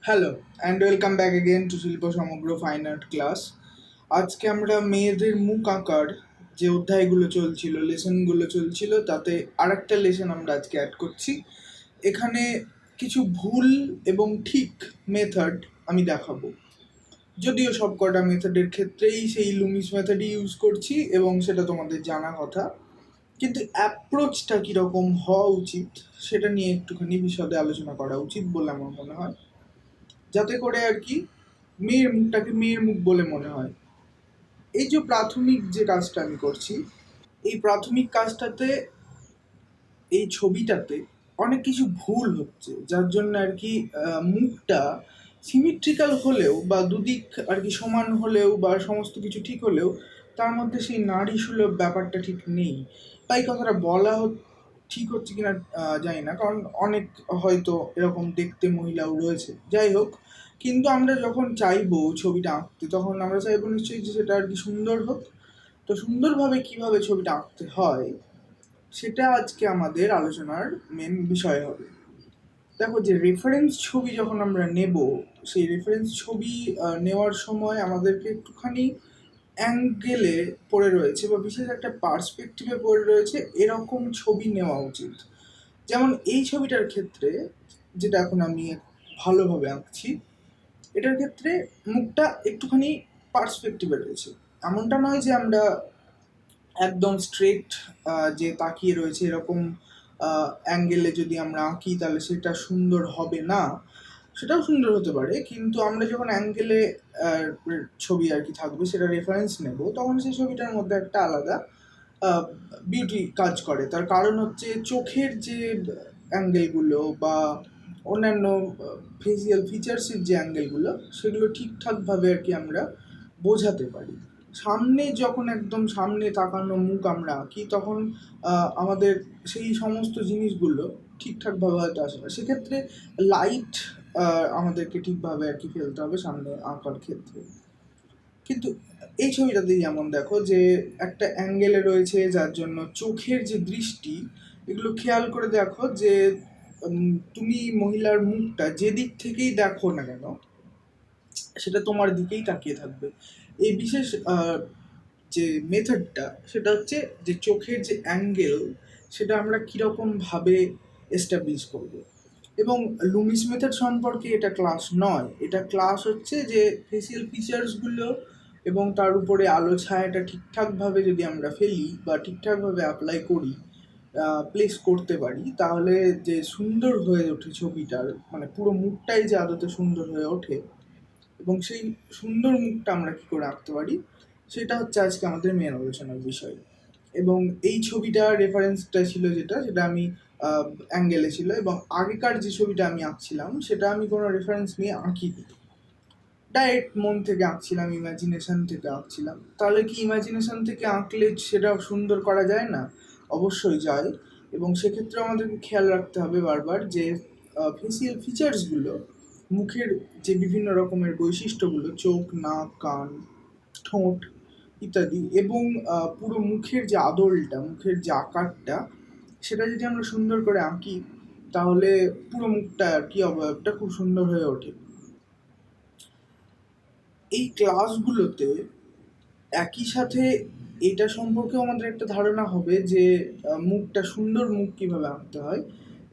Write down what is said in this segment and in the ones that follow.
Hello and welcome back again two শিল্প সমগ্র fine art class. আজকে আমরা মেয়েদের মুখ আঁকার যে অধ্যায়গুলো চলছিল, লেসনগুলো চলছিল, তাতে আরেকটা লেসন আমরা আজকে অ্যাড করছি। এখানে কিছু ভুল এবং ঠিক মেথড আমি দেখাবো, যদিও সব কটা মেথডের ক্ষেত্রেই সেই লুমিস মেথডই ইউজ করছি এবং সেটা তোমাদের জানা কথা, কিন্তু অ্যাপ্রোচটা কীরকম হওয়া উচিত সেটা নিয়ে একটুখানি বিশদে আলোচনা করা উচিত বলে আমার মনে হয়, যাতে করে আর কি মেয়ের মুখটাকে মেয়ের মুখ বলে মনে হয়। এই যে প্রাথমিক যে কাজটা আমি করছি, এই প্রাথমিক কাজটাতে, এই ছবিটাতে অনেক কিছু ভুল হচ্ছে, যার জন্য আর কি মুখটা সিমেট্রিক্যাল হলেও বা দুদিক আর কি সমান হলেও বা সমস্ত কিছু ঠিক হলেও তার মধ্যে সেই নারী সুলভ ব্যাপারটা ঠিক নেই। তাই কথাটা বলা ঠিক হচ্ছে কিনা জানি না, কারণ অনেক হয়তো এরকম দেখতে মহিলাও রয়েছে। যাই হোক, কিন্তু আমরা যখন চাইবো ছবিটা আঁকতে, তখন আমরা চাইবো নিশ্চয়ই যে সেটা আর কি সুন্দর হোক। তো সুন্দরভাবে কিভাবে ছবিটা আঁকতে হয় সেটা আজকে আমাদের আলোচনার মেন বিষয় হবে। দেখো, যে রেফারেন্স ছবি যখন আমরা নেব, সেই রেফারেন্স ছবি নেওয়ার সময় আমাদেরকে একটুখানি অ্যাঙ্গেলে পড়ে রয়েছে বা বিশেষ একটা পার্সপেক্টিভে পড়ে রয়েছে এরকম ছবি নেওয়া উচিত। যেমন এই ছবিটার ক্ষেত্রে, যেটা এখন আমি ভালোভাবে আঁকছি, এটার ক্ষেত্রে মুখটা একটুখানি পার্সপেক্টিভে রয়েছে। এমনটা নয় যে আমরা একদম স্ট্রেট যে তাকিয়ে রয়েছে এরকম অ্যাঙ্গেলে যদি আমরা আঁকি তাহলে সেটা সুন্দর হবে না। সেটাও সুন্দর হতে পারে, কিন্তু আমরা যখন অ্যাঙ্গেলে ছবি আর কি থাকবে, সেটা রেফারেন্স নেব, তখন সেই ছবিটার মধ্যে একটা আলাদা বিউটি কাজ করে। তার কারণ হচ্ছে চোখের যে অ্যাঙ্গেলগুলো বা অন্যান্য ফেসিয়াল ফিচার্সের যে অ্যাঙ্গেলগুলো, সেগুলো ঠিকঠাকভাবে আর কি আমরা বোঝাতে পারি। সামনে যখন একদম সামনে তাকানো মুখ আমরা আঁকি, তখন আমাদের সেই সমস্ত জিনিসগুলো ঠিকঠাকভাবে হয়তো আসে না। সেক্ষেত্রে লাইট আমাদেরকে ঠিকভাবে আর কি ফেলতে হবে সামনে আঁকার ক্ষেত্রে। কিন্তু এই ছবিটাতে যেমন দেখো যে একটা অ্যাঙ্গেলে রয়েছে, যার জন্য চোখের যে দৃষ্টি, এগুলো খেয়াল করে দেখো যে তুমি মহিলার মুখটা যে দিক থেকেই দেখো না কেন, সেটা তোমার দিকেই তাকিয়ে থাকবে। এই বিশেষ যে মেথডটা, সেটা হচ্ছে যে চোখের যে অ্যাঙ্গেল, সেটা আমরা কীরকমভাবে এস্টাবলিশ করব। এবং লুমিস মেথড সম্পর্কে এটা ক্লাস নয়, এটা ক্লাস হচ্ছে যে ফেসিয়াল ফিচার্সগুলো এবং তার উপরে আলো ছায়াটা ঠিকঠাকভাবে যদি আমরা ফেলি বা ঠিকঠাকভাবে অ্যাপ্লাই করি, প্লেস করতে পারি, তাহলে যে সুন্দর হয়ে ওঠে ছবিটার, মানে পুরো মুখটাই যে আদতে সুন্দর হয়ে ওঠে, এবং সেই সুন্দর মুখটা আমরা কী করে আঁকতে পারি, সেটা হচ্ছে আজকে আমাদের মেন আলোচনার বিষয়। এবং এই ছবিটা রেফারেন্সটা ছিল যেটা, সেটা আমি অ্যাঙ্গেলে ছিল, এবং আগেকার যে ছবিটা আমি আঁকছিলাম সেটা আমি কোনো রেফারেন্স নিয়ে আঁকিনি, ডাইরেক্ট মন থেকে আঁকছিলাম, ইমাজিনেশন থেকে আঁকছিলাম। তাহলে কি ইমাজিনেশন থেকে আঁকলে সেটা সুন্দর করা যায় না? অবশ্যই যায়। এবং সেক্ষেত্রে আমাদেরকে খেয়াল রাখতে হবে বারবার যে ফেসিয়াল ফিচার্সগুলো, মুখের যে বিভিন্ন রকমের বৈশিষ্ট্যগুলো, চোখ, নাক, কান, ঠোঁট ইত্যাদি, এবং পুরো মুখের যে আদলটা, মুখের যে আকারটা, সেটা যদি আমরা সুন্দর করে আঁকি, তাহলে পুরো মুখটা আর কি অবয়বটা খুব সুন্দর হয়ে ওঠে। এই ক্লাসগুলোতে একই সাথে এটা সম্পর্কেও আমাদের একটা ধারণা হবে যে মুখটা সুন্দর মুখ কীভাবে আঁকতে হয়,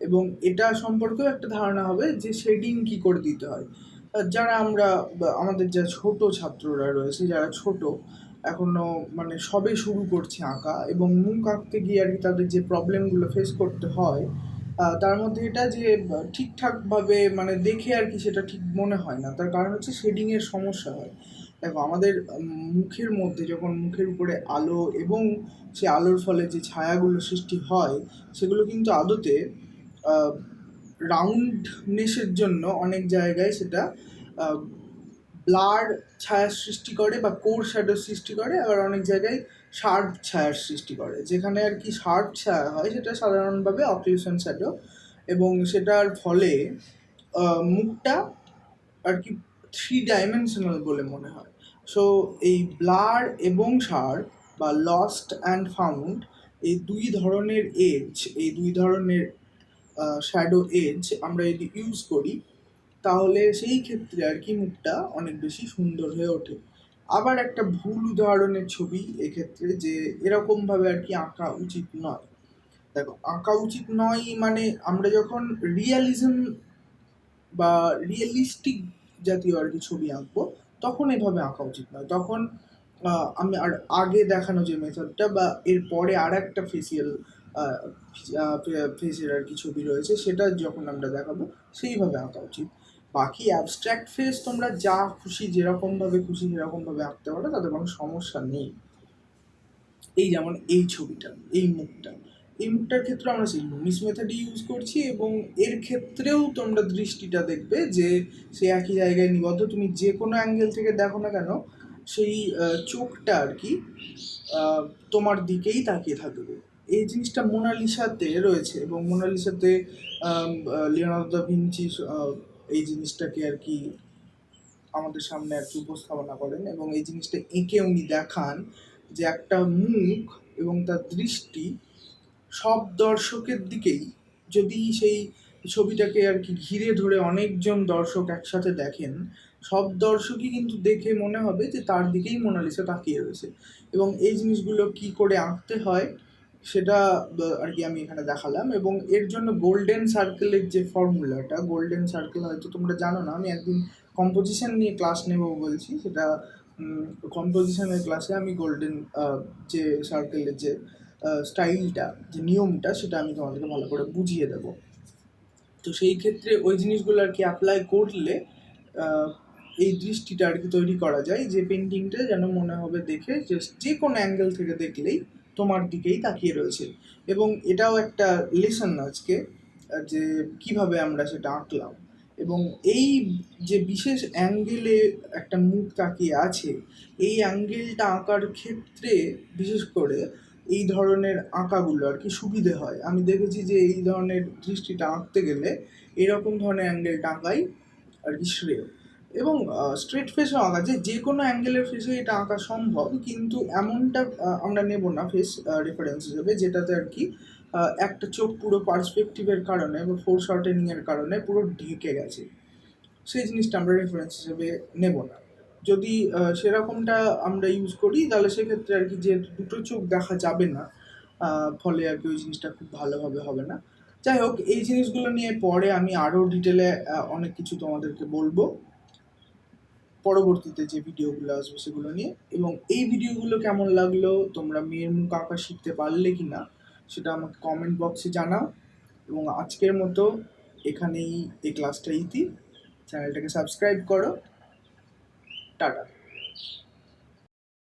এবং এটা সম্পর্কেও একটা ধারণা হবে যে শেডিং কী করে দিতে হয়। যারা আমরা আমাদের যা ছোট ছাত্ররা রয়েছে, যারা ছোট এখনও মানে সবে শুরু করছে আঁকা, এবং মুখ আঁকতে গিয়ে আর কি তাদের যে প্রবলেমগুলো ফেস করতে হয়, তার মধ্যে এটা যে ঠিকঠাকভাবে মানে দেখে আর কি সেটা ঠিক মনে হয় না। তার কারণ হচ্ছে শেডিংয়ের সমস্যা হয়। দেখো, আমাদের মুখের মধ্যে যখন মুখের উপরে আলো এবং সে আলোর ফলে যে ছায়াগুলো সৃষ্টি হয়, সেগুলো কিন্তু আদতে রাউন্ডনেসের জন্য অনেক জায়গায় সেটা ব্লার ছায়ার সৃষ্টি করে বা কোর শ্যাডোর সৃষ্টি করে, আবার অনেক জায়গায় শার্প ছায়ার সৃষ্টি করে। যেখানে আর কি শার্প ছায়া হয়, সেটা সাধারণভাবে অক্লুশন শ্যাডো, এবং সেটার ফলে মুখটা আর কি 3 ডাইমেনশনাল বলে মনে হয়। সো এই ব্লার এবং শার্প বা লস্ট অ্যান্ড ফাউন্ড, এই দুই ধরনের এজ, এই দুই ধরনের শ্যাডো এজ আমরা যদি ইউজ করি, তাহলে সেই ক্ষেত্রে আর কি মুখটা অনেক বেশি সুন্দর হয়ে ওঠে। আবার একটা ভুল উদাহরণের ছবি এক্ষেত্রে, যে এরকমভাবে আর কি আঁকা উচিত নয়। দেখো, আঁকা উচিত নয় মানে আমরা যখন রিয়ালিজম বা রিয়েলিস্টিক জাতীয় আর কি ছবি আঁকবো, তখন এভাবে আঁকা উচিত নয়। তখন আমি আর আগে দেখানো যে মেথডটা বা এর পরে আর একটা ফেসের আর কি ছবি রয়েছে, সেটা যখন আমরা দেখাবো সেইভাবে আঁকা উচিত। বাকি অ্যাবস্ট্রাক্ট ফেস তোমরা যা খুশি যেরকমভাবে খুশি সেরকমভাবে আঁকতে পারো, তাতে কোনো সমস্যা নেই। এই যেমন এই ছবিটা, এই মুখটার ক্ষেত্রে আমরা সেই লুমিস মেথডই ইউজ করছি, এবং এর ক্ষেত্রেও তোমরা দৃষ্টিটা দেখবে যে সে একই জায়গায় নিবদ্ধ। তুমি যে কোনো অ্যাঙ্গেল থেকে দেখো না কেন, সেই চোখটা আর কি তোমার দিকেই তাকিয়ে থাকবে। এই জিনিসটা মোনালিসাতে রয়েছে, এবং মোনালিসাতে লিওনার্দো দা ভিঞ্চি এই জিনিসটাকে আর কি আমাদের সামনে আর কি উপস্থাপনা করেন, এবং এই জিনিসটা এঁকে উনি দেখান যে একটা মুখ এবং তার দৃষ্টি সব দর্শকের দিকেই, যদি সেই ছবিটাকে আর কি ঘিরে ধরে অনেকজন দর্শক একসাথে দেখেন, সব দর্শকই কিন্তু দেখে মনে হবে যে তার দিকেই মোনালিসা তাকিয়ে রয়েছে। এবং এই জিনিসগুলো কি করে আঁকতে হয় সেটা আর কি আমি এখানে দেখালাম। এবং এর জন্য গোল্ডেন সার্কেলের যে ফর্মুলাটা, গোল্ডেন সার্কেল হয়তো তোমরা জানো না, আমি একদিন কম্পোজিশন নিয়ে ক্লাস নেব বলছি, সেটা কম্পোজিশনের ক্লাসে আমি গোল্ডেন যে সার্কেলের যে স্টাইলটা, যে নিয়মটা, সেটা আমি তোমাদেরকে ভালো করে বুঝিয়ে দেবো। তো সেই ক্ষেত্রে ওই জিনিসগুলো আর কি অ্যাপ্লাই করলে এই দৃষ্টিটা আর কি তৈরি করা যায়, যে পেন্টিংটা যেন মনে হবে দেখে যে কোনো অ্যাঙ্গেল থেকে দেখলেই তোমার দিকেই তাকিয়ে রয়েছে। এবং এটাও একটা লেসন আজকে, যে কিভাবে আমরা সেটা আঁকলাম। এবং এই যে বিশেষ অ্যাঙ্গেলে একটা মুখ তাকিয়ে আছে, এই অ্যাঙ্গেলটা আঁকার ক্ষেত্রে বিশেষ করে এই ধরনের আঁকাগুলো আর কি সুবিধে হয়। আমি দেখেছি যে এই ধরনের দৃষ্টিটা আঁকতে গেলে এরকম ধরনের অ্যাঙ্গেলটা আঁকাই আর কি শ্রেয়। এবং স্ট্রেট ফেসও আঁকা যায়, যে কোনো অ্যাঙ্গেলের ফেসে এটা আঁকা সম্ভব, কিন্তু এমনটা আমরা নেব না ফেস রেফারেন্স হিসেবে যেটাতে আর কি একটা চোখ পুরো পার্সপেক্টিভের কারণে বা ফোর শর্টেনিংয়ের কারণে পুরো ঢেকে গেছে, সেই জিনিসটা আমরা রেফারেন্স হিসেবে নেব না। যদি সেরকমটা আমরা ইউজ করি, তাহলে সেক্ষেত্রে আর কি যে দুটো চোখ দেখা যাবে না, ফলে আর কি ওই জিনিসটা খুব ভালোভাবে হবে না। যাই হোক, এই জিনিসগুলো নিয়ে পরে আমি আরও ডিটেলে অনেক কিছু তোমাদেরকে বলবো পরবর্তীতে যে ভিডিওগুলো আসবে সেগুলো নিয়ে। এবং এই ভিডিওগুলো কেমন লাগলো, তোমরা মেয়ের মুখ আঁকা শিখতে পারলে কি না, সেটা আমাকে কমেন্ট বক্সে জানাও। এবং আজকের মতো এখানেই এই ক্লাসটা ইতি। চ্যানেলটাকে সাবস্ক্রাইব করো। টাটা।